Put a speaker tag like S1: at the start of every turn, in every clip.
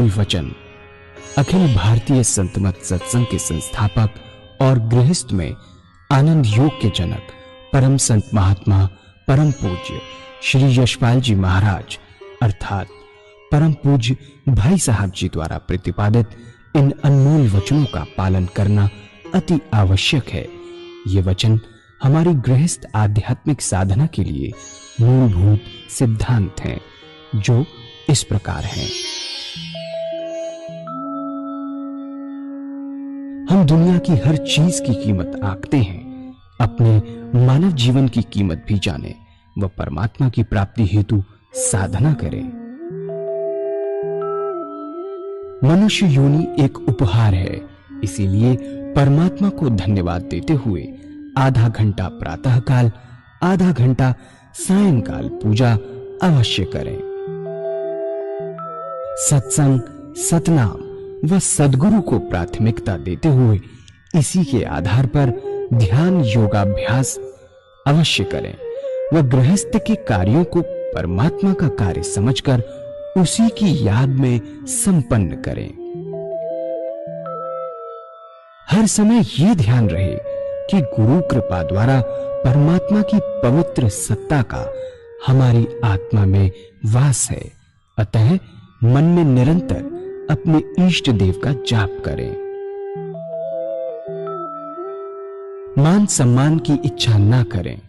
S1: अनमोल वचन अखिल भारतीय संत मत सत्संग के संस्थापक और गृहस्थ में आनंद योग के जनक परम संत महात्मा परम पूज्य श्री यशपाल जी महाराज अर्थात परम पूज्य भाई साहब जी द्वारा प्रतिपादित इन अनमोल वचनों का पालन करना अति आवश्यक है। ये वचन हमारी गृहस्थ आध्यात्मिक साधना के लिए मूलभूत सिद्धांत हैं, जो इस प्रकार हैं। हम दुनिया की हर चीज की कीमत आंकते हैं, अपने मानव जीवन की कीमत भी जाने व परमात्मा की प्राप्ति हेतु साधना करें। मनुष्य योनि एक उपहार है, इसीलिए परमात्मा को धन्यवाद देते हुए आधा घंटा प्रातःकाल, आधा घंटा सायंकाल पूजा अवश्य करें। सत्संग, सतनाम व सद्गुरु को प्राथमिकता देते हुए इसी के आधार पर ध्यान योगाभ्यास अवश्य करें व गृहस्थ के कार्यों को परमात्मा का कार्य समझकर उसी की याद में संपन्न करें। हर समय ये ध्यान रहे कि गुरु कृपा द्वारा परमात्मा की पवित्र सत्ता का हमारी आत्मा में वास है, अतः मन में निरंतर अपने इष्ट देव का जाप करें। मान सम्मान की इच्छा न करें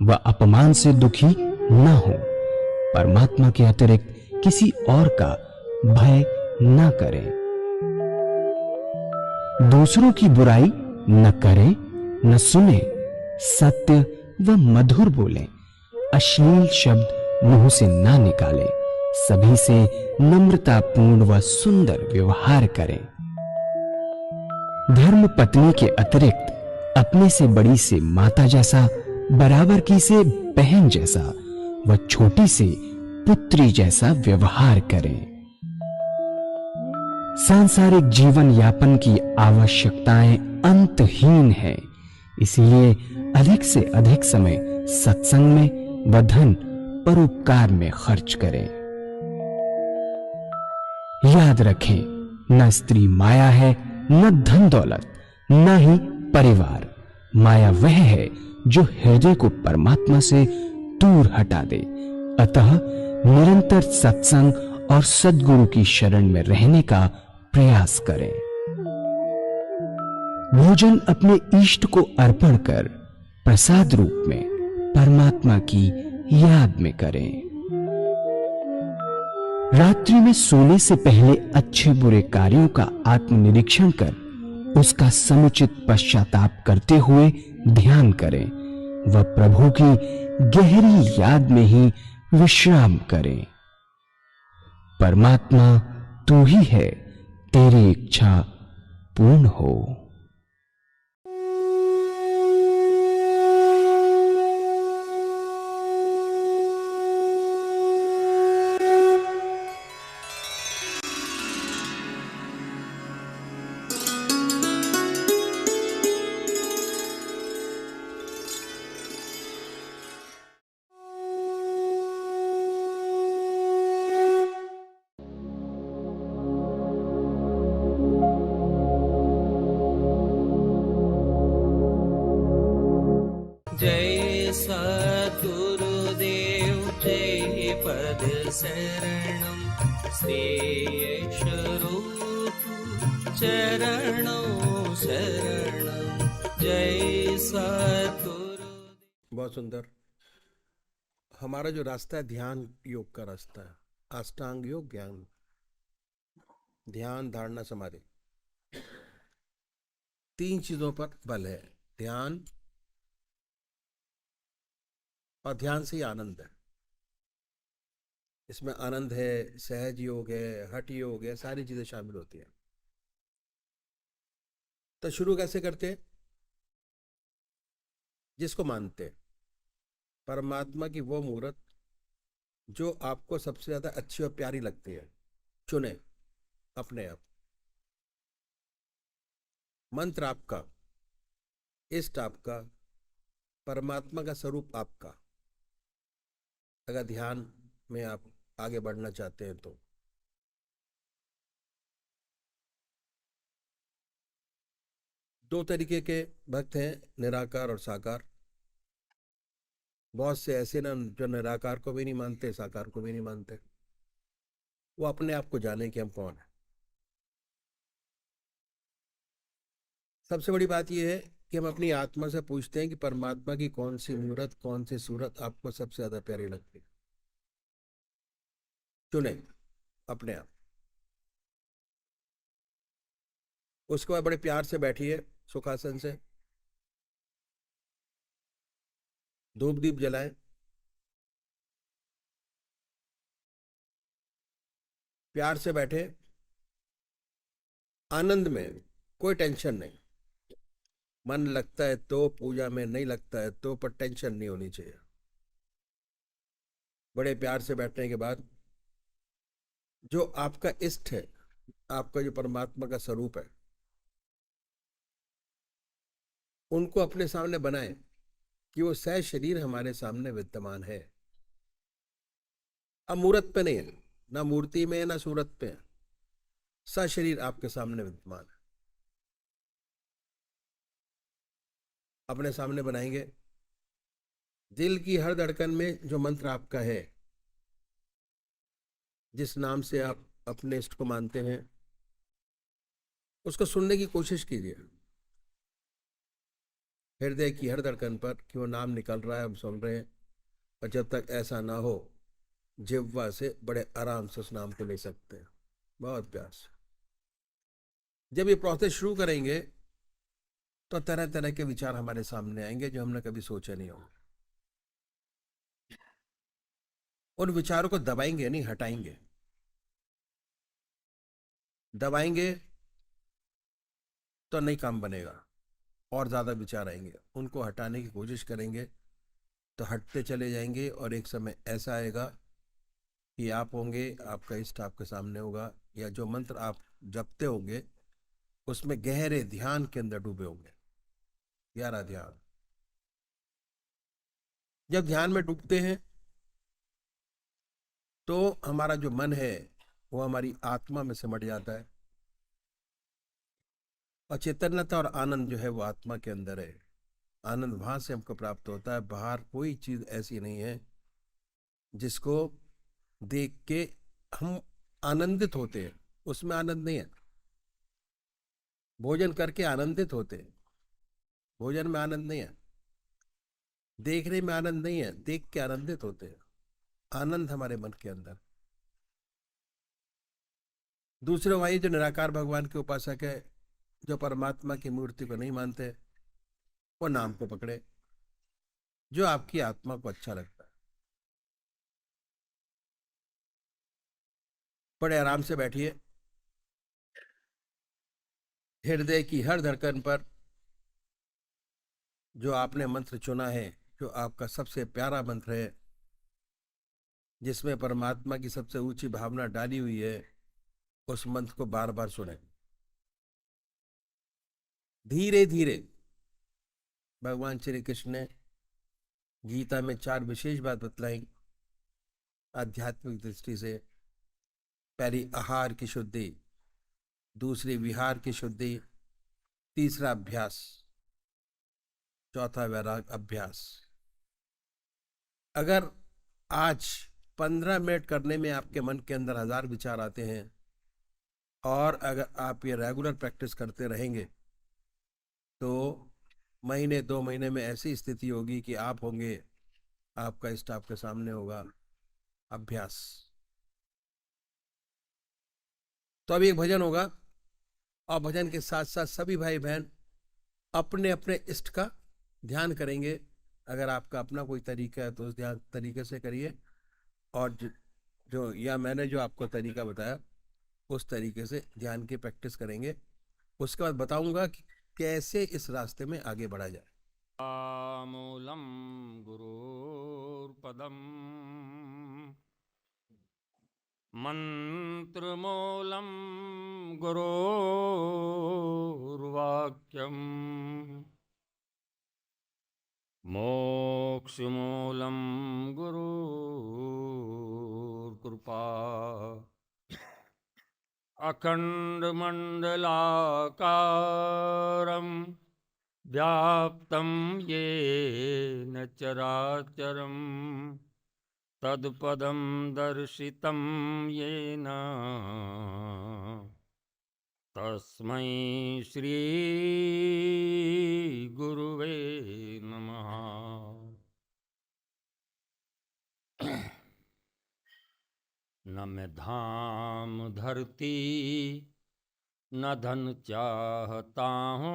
S1: व अपमान से दुखी न हो। परमात्मा के अतिरिक्त किसी और का भय न करें। दूसरों की बुराई न करें, न सुने, सत्य व मधुर बोलें, अश्लील शब्द मुंह से ना निकालें, सभी से नम्रतापूर्ण व सुंदर व्यवहार करें। धर्म पत्नी के अतिरिक्त अपने से बड़ी से माता जैसा, बराबर की से बहन जैसा व छोटी से पुत्री जैसा व्यवहार करें। सांसारिक जीवन यापन की आवश्यकताएं अंतहीन है, इसलिए अधिक से अधिक समय सत्संग में व धन परोपकार में खर्च करें। याद रखें, न स्त्री माया है, न धन दौलत, न ही परिवार। माया वह है जो हृदय को परमात्मा से दूर हटा दे। अतः निरंतर सत्संग और सद्गुरु की शरण में रहने का प्रयास करें। भोजन अपने इष्ट को अर्पण कर प्रसाद रूप में परमात्मा की याद में करें। रात्रि में सोने से पहले अच्छे बुरे कार्यों का आत्मनिरीक्षण कर उसका समुचित पश्चाताप करते हुए ध्यान करें व प्रभु की गहरी याद में ही विश्राम करें। परमात्मा तू ही है, तेरी इच्छा पूर्ण हो।
S2: जय सद्गुरुदेव जय पद शरणम श्रेयस्वरूप चरणों शरणम जय सद्गुरु।
S3: बहुत सुंदर। हमारा जो रास्ता है ध्यान योग का रास्ता है, अष्टांग योग, ज्ञान, ध्यान, धारणा, समाधि, तीन चीजों पर बल है। ध्यान, और ध्यान से ही आनंद है। इसमें आनंद है, सहज योग है, हठ योग है, सारी चीजें शामिल होती हैं। तो शुरू कैसे करते हैं? जिसको मानते हैं परमात्मा की वो मूर्त जो आपको सबसे ज्यादा अच्छी और प्यारी लगती है, चुने अपने आप। मंत्र आपका, इष्ट आपका, परमात्मा का स्वरूप आपका। अगर ध्यान में आप आगे बढ़ना चाहते हैं तो दो तरीके के भक्त हैं, निराकार और साकार। बहुत से ऐसे ना जो निराकार को भी नहीं मानते, साकार को भी नहीं मानते। वो अपने आप को जाने कि हम कौन है। सबसे बड़ी बात यह है कि हम अपनी आत्मा से पूछते हैं कि परमात्मा की कौन सी मूर्त, कौन सी सूरत आपको सबसे ज्यादा प्यारी लगती है। चुने अपने आप। उसके बाद बड़े प्यार से बैठिए सुखासन से, धूप दीप जलाएं, प्यार से बैठे, आनंद में, कोई टेंशन नहीं। मन लगता है तो पूजा में, नहीं लगता है तो, पर टेंशन नहीं होनी चाहिए। बड़े प्यार से बैठने के बाद जो आपका इष्ट है, आपका जो परमात्मा का स्वरूप है, उनको अपने सामने बनाएं कि वो सह शरीर हमारे सामने विद्यमान है। अब मूर्त पे नहीं है, ना मूर्ति में है ना सूरत पे है, सशरीर आपके सामने विद्यमान है। अपने सामने बनाएंगे। दिल की हर धड़कन में जो मंत्र आपका है, जिस नाम से आप अपने इष्ट को मानते हैं, उसको सुनने की कोशिश कीजिए। हृदय की हर धड़कन पर कि वो नाम निकल रहा है, हम सुन रहे हैं। और जब तक ऐसा ना हो, जिह्वा से बड़े आराम से उस नाम को ले सकते हैं, बहुत प्यार से। जब ये प्रोसेस शुरू करेंगे तो तरह तरह के विचार हमारे सामने आएंगे जो हमने कभी सोचे नहीं होंगे। उन विचारों को दबाएंगे नहीं, हटाएंगे। दबाएंगे तो नहीं काम बनेगा, और ज्यादा विचार आएंगे। उनको हटाने की कोशिश करेंगे तो हटते चले जाएंगे, और एक समय ऐसा आएगा कि आप होंगे, आपका इष्ट आपके सामने होगा, या जो मंत्र आप जपते होंगे उसमें गहरे ध्यान के अंदर डूबे होंगे। गहरा ध्यान। जब ध्यान में डूबते हैं तो हमारा जो मन है वो हमारी आत्मा में सिमट जाता है, और चैतन्यता और आनंद जो है वो आत्मा के अंदर है। आनंद वहां से हमको प्राप्त होता है। बाहर कोई चीज ऐसी नहीं है जिसको देख के हम आनंदित होते हैं, उसमें आनंद नहीं है। भोजन करके आनंदित होते हैं, भोजन में आनंद नहीं है। देखने में आनंद नहीं है, देख के आनंदित होते हैं। आनंद हमारे मन के अंदर। दूसरे भाई जो निराकार भगवान के उपासक है, जो परमात्मा की मूर्ति को नहीं मानते, वो नाम को पकड़े जो आपकी आत्मा को अच्छा लगता है। बड़े आराम से बैठिए। हृदय की हर धड़कन पर जो आपने मंत्र चुना है, जो आपका सबसे प्यारा मंत्र है, जिसमें परमात्मा की सबसे ऊंची भावना डाली हुई है, उस मंत्र को बार बार सुने। धीरे धीरे। भगवान श्री कृष्ण ने गीता में 4 विशेष बात बतलाई आध्यात्मिक दृष्टि से। पहली आहार की शुद्धि, दूसरी विहार की शुद्धि, तीसरा अभ्यास, चौथा वैराग अभ्यास। अगर आज 15 मिनट करने में आपके मन के अंदर 1000 विचार आते हैं, और अगर आप ये रेगुलर प्रैक्टिस करते रहेंगे तो महीने 2 महीने में ऐसी स्थिति होगी कि आप होंगे, आपका इष्ट आपके सामने होगा। अभ्यास। तो अभी एक भजन होगा, और भजन के साथ साथ सभी भाई बहन अपने अपने इष्ट का ध्यान करेंगे। अगर आपका अपना कोई तरीका है तो उस ध्यान तरीके से करिए, और या मैंने जो आपको तरीका बताया उस तरीके से ध्यान की प्रैक्टिस करेंगे। उसके बाद बताऊंगा कि कैसे इस रास्ते में आगे बढ़ा जाए।
S4: मूलं गुरुर्पदम् मन्त्रमूलं गुरुर्वाक्यम् मोक्षमूलं गुरुर्कृपा अखण्डमण्डलाकारं व्याप्तं येन चराचरं तत्पदं दर्शितं येन तस्मै श्रीगुरुवे नमः। न मैं धाम धरती न धन चाहता हूँ,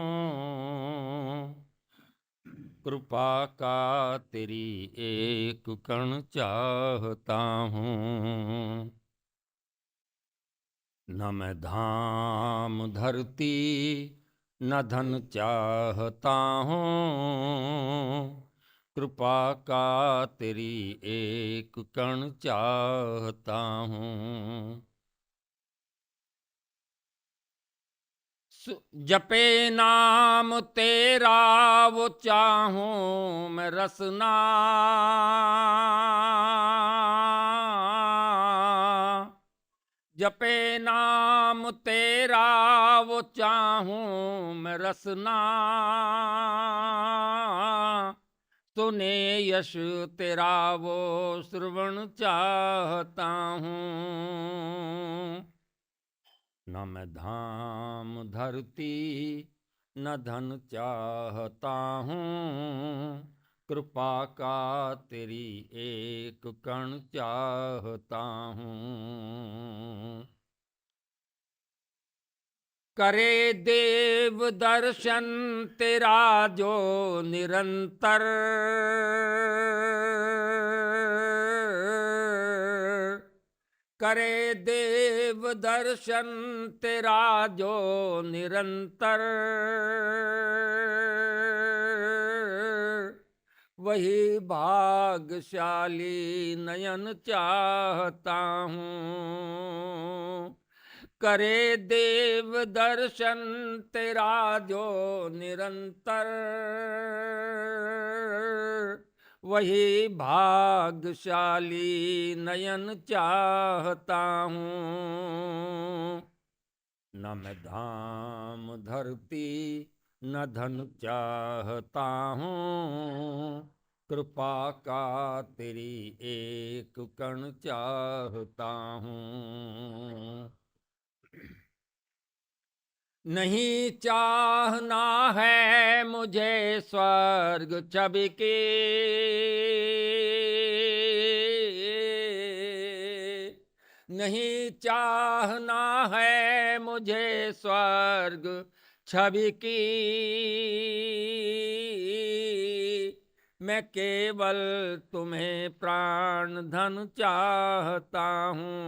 S4: कृपा का तेरी एक कण चाहता हूँ। न मैं धाम धरती न धन चाहता हूँ, कृपा का तेरी एक कण चाहता हूँ। जपे नाम तेरा वो चाहूं मैं रसना, जपे नाम तेरा वो चाहूं मैं रसना, सुने यश तेरा वो श्रवण चाहता हूँ। न मैं धाम धरती न धन चाहता हूँ, कृपा का तेरी एक कण चाहता हूँ। करे देव दर्शन तेरा जो निरंतर, करे देव दर्शन तेरा जो निरंतर, वही भाग्यशाली नयन चाहता हूँ। करे देव दर्शन तेरा जो निरंतर, वही भाग्यशाली नयन चाहता हूँ। न मैं धाम धरती न धन चाहता हूँ, कृपा का तेरी एक कण चाहता हूँ। नहीं चाहना है मुझे स्वर्ग छवि के, नहीं चाहना है मुझे स्वर्ग छवि की, मैं केवल तुम्हें प्राण धन चाहता हूँ।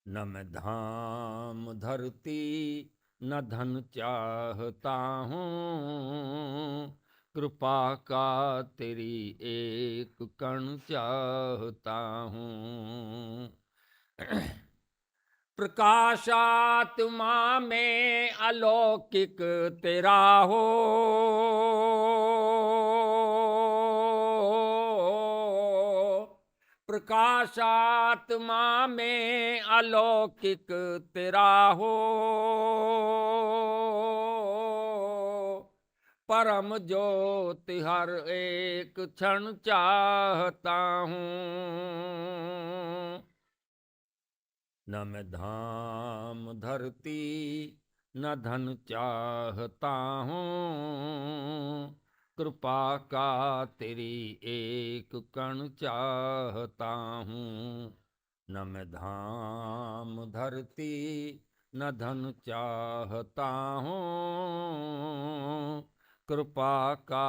S4: न मैं धाम धरती न धन चाहता हूँ, कृपा का तेरी एक कण चाहता हूँ। प्रकाशात्मा में अलौकिक तेरा हो, प्रकाशात्मा में अलौकिक तेरा हो, परम ज्योति हर एक क्षण चाहता हूँ। न मैं धाम धरती न धन चाहता हूँ, कृपा का तेरी एक कण चाहता हूँ। न मैं धाम धरती न धन चाहता हूँ, कृपा का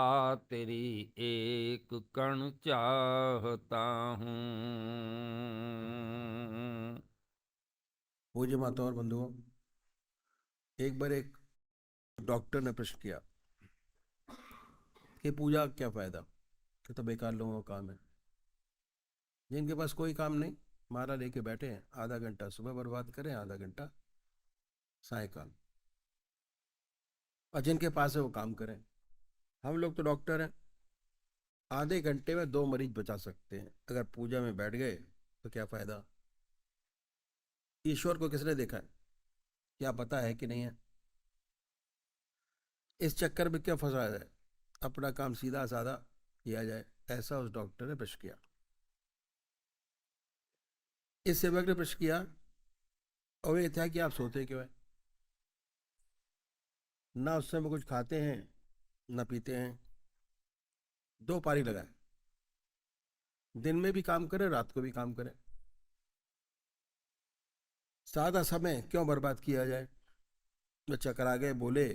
S4: तेरी एक कण चाहता हूँ।
S3: पूज्य माता और बंधुओं, एक बार एक डॉक्टर ने प्रश्न किया कि पूजा क्या फायदा, कि तो बेकार लोगों का काम है। जिनके पास कोई काम नहीं, माला लेके बैठे हैं, आधा घंटा सुबह बर्बाद करें, आधा घंटा सायकाल, और जिनके पास है वो काम करें। हम लोग तो डॉक्टर हैं, आधे घंटे में 2 मरीज बचा सकते हैं। अगर पूजा में बैठ गए तो क्या फायदा। ईश्वर को किसने देखा है? क्या पता है कि नहीं है? इस चक्कर में क्यों फंसा जाए? अपना काम सीधा साधा किया जाए, ऐसा उस डॉक्टर ने प्रश्न किया। इस सेवक ने प्रश्न किया, और ये था कि आप सोते क्यों हैं? ना उस समय कुछ खाते हैं ना पीते हैं, 2 पारी लगाए, दिन में भी काम करें रात को भी काम करें, सादा समय क्यों बर्बाद किया जाए? वो चकरा गए, बोले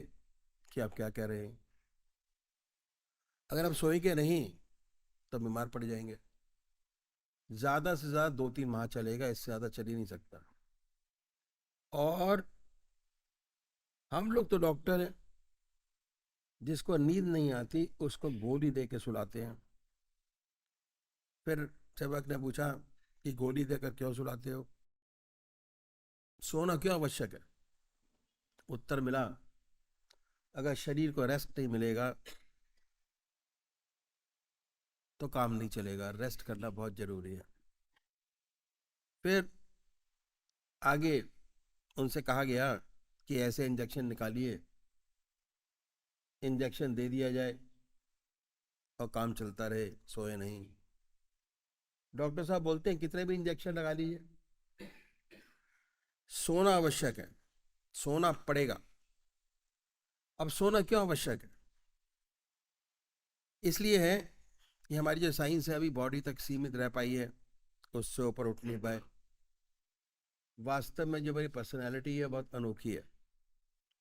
S3: कि आप क्या कह रहे हैं? अगर आप सोएंगे नहीं तो बीमार पड़ जाएंगे। ज्यादा से ज्यादा 2-3 माह चलेगा, इससे ज्यादा चल ही नहीं सकता। और हम लोग तो डॉक्टर हैं, जिसको नींद नहीं आती उसको गोली दे के सुलाते हैं। फिर सेवक ने पूछा कि गोली देकर क्यों सुलाते हो? सोना क्यों आवश्यक है? उत्तर मिला, अगर शरीर को रेस्ट नहीं मिलेगा तो काम नहीं चलेगा, रेस्ट करना बहुत जरूरी है। फिर आगे उनसे कहा गया कि ऐसे इंजेक्शन निकालिए, इंजेक्शन दे दिया जाए और काम चलता रहे, सोए नहीं। डॉक्टर साहब बोलते हैं कितने भी इंजेक्शन लगा लीजिए, सोना आवश्यक है, सोना पड़ेगा। अब सोना क्यों आवश्यक है? इसलिए है कि हमारी जो साइंस है अभी बॉडी तक सीमित रह पाई है, उससे ऊपर उठ नहीं पाए। वास्तव में जो मेरी पर्सनैलिटी है बहुत अनोखी है।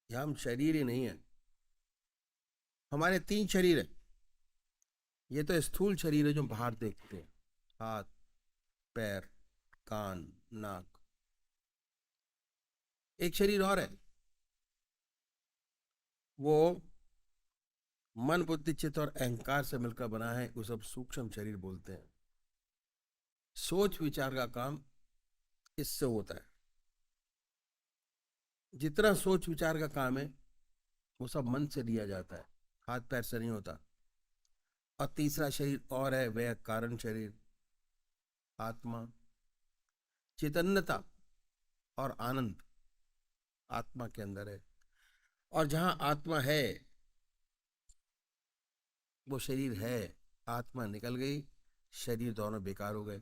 S3: यह हम शरीर ही नहीं है, हमारे 3 शरीर है। ये तो स्थूल शरीर है जो बाहर देखते हैं, हाथ पैर कान नाक। एक शरीर और है, वो मन बुद्धि चित्त और अहंकार से मिलकर बना है, उसे सब सूक्ष्म शरीर बोलते हैं। सोच विचार का काम इससे होता है। जितना सोच विचार का काम है वो सब मन से लिया जाता है, हाथ पैर से नहीं होता। और तीसरा शरीर और है, वह कारण शरीर, आत्मा। चैतन्यता और आनंद आत्मा के अंदर है, और जहां आत्मा है वो शरीर है। आत्मा निकल गई, शरीर दोनों बेकार हो गए।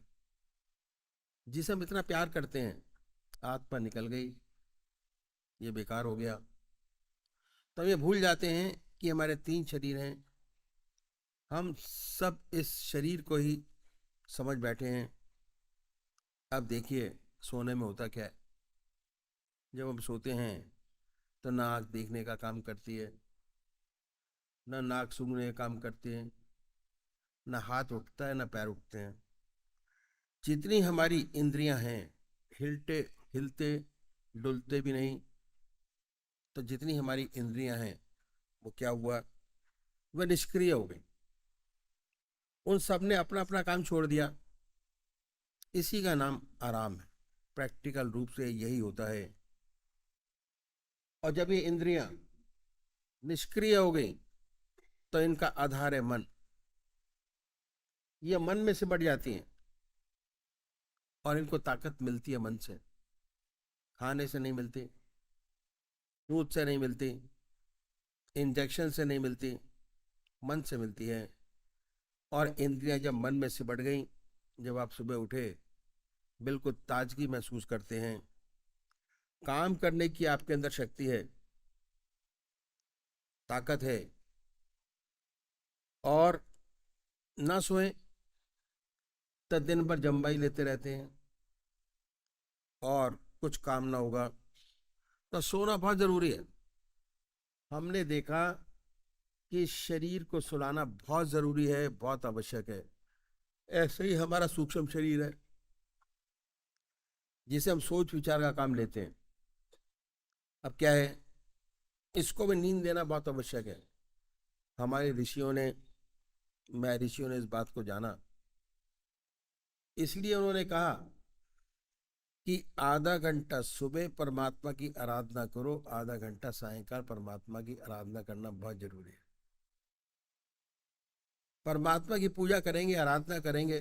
S3: जिसे हम इतना प्यार करते हैं, आत्मा निकल गई, ये बेकार हो गया। तो ये भूल जाते हैं कि हमारे 3 शरीर हैं। हम सब इस शरीर को ही समझ बैठे हैं। अब देखिए सोने में होता क्या है, जब हम सोते हैं तो ना आँख देखने का काम करती है, ना नाक सूंघने का काम करती है, ना हाथ उठता है ना पैर उठते हैं। जितनी हमारी इंद्रियां हैं, हिलते हिलते डुलते भी नहीं। तो जितनी हमारी इंद्रियां हैं वो क्या हुआ, वह निष्क्रिय हो गई। उन सब ने अपना अपना काम छोड़ दिया। इसी का नाम आराम है। प्रैक्टिकल रूप से यही होता है। और जब ये इंद्रियां निष्क्रिय हो गई तो इनका आधार है मन। ये मन में से बढ़ जाती हैं और इनको ताकत मिलती है मन से, खाने से नहीं मिलती, दूध से नहीं मिलती, इंजेक्शन से नहीं मिलती, मन से मिलती है। और इंद्रियां जब मन में से बढ़ गई, जब आप सुबह उठे बिल्कुल ताजगी महसूस करते हैं, काम करने की आपके अंदर शक्ति है, ताकत है। और ना सोए तो दिन भर जम्बाई लेते रहते हैं और कुछ काम ना होगा। तो सोना बहुत जरूरी है। हमने देखा कि शरीर को सुलाना बहुत जरूरी है, बहुत आवश्यक है। ऐसे ही हमारा सूक्ष्म शरीर है, जिसे हम सोच विचार का काम लेते हैं। अब क्या है, इसको भी नींद देना बहुत आवश्यक है। हमारे ऋषियों ने, मैं ऋषियों ने इस बात को जाना, इसलिए उन्होंने कहा कि आधा घंटा सुबह परमात्मा की आराधना करो, आधा घंटा सायंकाल परमात्मा की आराधना करना बहुत जरूरी है। परमात्मा की पूजा करेंगे, आराधना करेंगे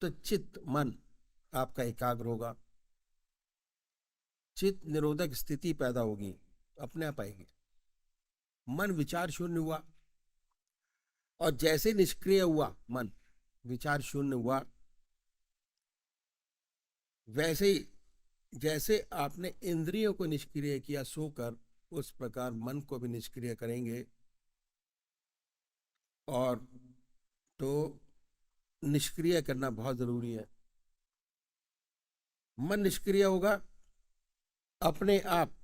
S3: तो चित्त मन आपका एकाग्र होगा। चित्त निरोधक स्थिति पैदा होगी, अपने आप आएगी। मन विचार शून्य हुआ, और जैसे निष्क्रिय हुआ मन, विचार शून्य हुआ, वैसे ही जैसे आपने इंद्रियों को निष्क्रिय किया सोकर, उस प्रकार मन को भी निष्क्रिय करेंगे। और तो निष्क्रिय करना बहुत जरूरी है। मन निष्क्रिय होगा, अपने आप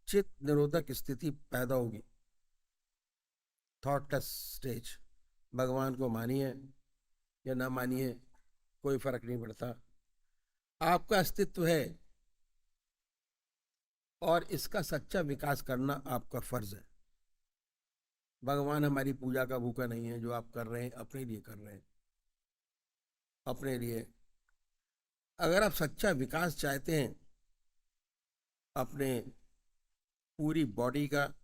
S3: चित्त निरोधक स्थिति पैदा होगी, थॉटलेस स्टेज। भगवान को मानिए या ना मानिए, कोई फर्क नहीं पड़ता, आपका अस्तित्व है और इसका सच्चा विकास करना आपका फर्ज है। भगवान हमारी पूजा का भूखा नहीं है। जो आप कर रहे हैं अपने लिए कर रहे हैं, अपने लिए। अगर आप सच्चा विकास चाहते हैं अपने पूरी बॉडी का,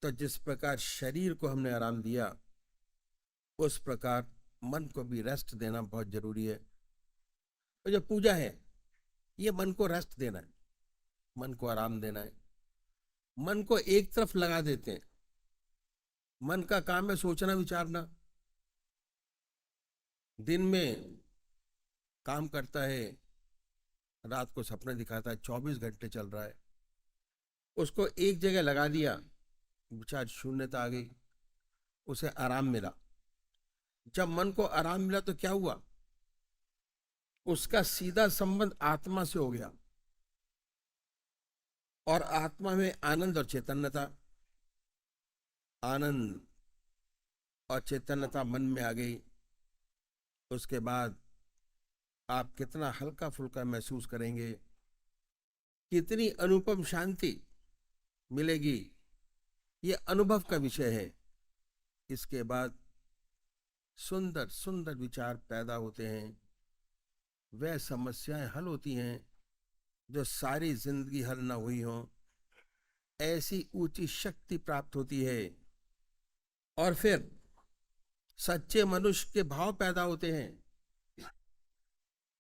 S3: तो जिस प्रकार शरीर को हमने आराम दिया, उस प्रकार मन को भी रेस्ट देना बहुत जरूरी है। तो जो पूजा है, ये मन को रेस्ट देना है, मन को आराम देना है। मन को एक तरफ लगा देते हैं। मन का काम है सोचना विचारना। दिन में काम करता है, रात को सपने दिखाता है, 24 घंटे चल रहा है। उसको एक जगह लगा दिया, विचार शून्यता आ गई, उसे आराम मिला। जब मन को आराम मिला तो क्या हुआ? उसका सीधा संबंध आत्मा से हो गया, और आत्मा में आनंद और चैतन्यता, आनंद और चैतन्यता मन में आ गई। उसके बाद आप कितना हल्का फुल्का महसूस करेंगे, कितनी अनुपम शांति मिलेगी, ये अनुभव का विषय है। इसके बाद सुंदर सुंदर विचार पैदा होते हैं, वह समस्याएं हल होती हैं जो सारी जिंदगी हल ना हुई हों। ऐसी ऊंची शक्ति प्राप्त होती है, और फिर सच्चे मनुष्य के भाव पैदा होते हैं।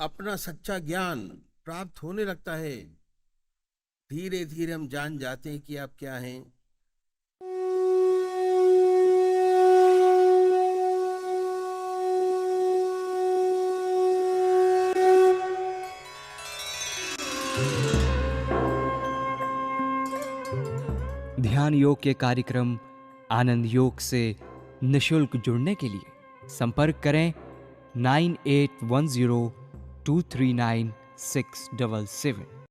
S3: अपना सच्चा ज्ञान प्राप्त होने लगता है। धीरे धीरे हम जान जाते हैं कि आप क्या हैं।
S1: ध्यान योग के कार्यक्रम आनंद योग से निशुल्क जुड़ने के लिए संपर्क करें 9810239677।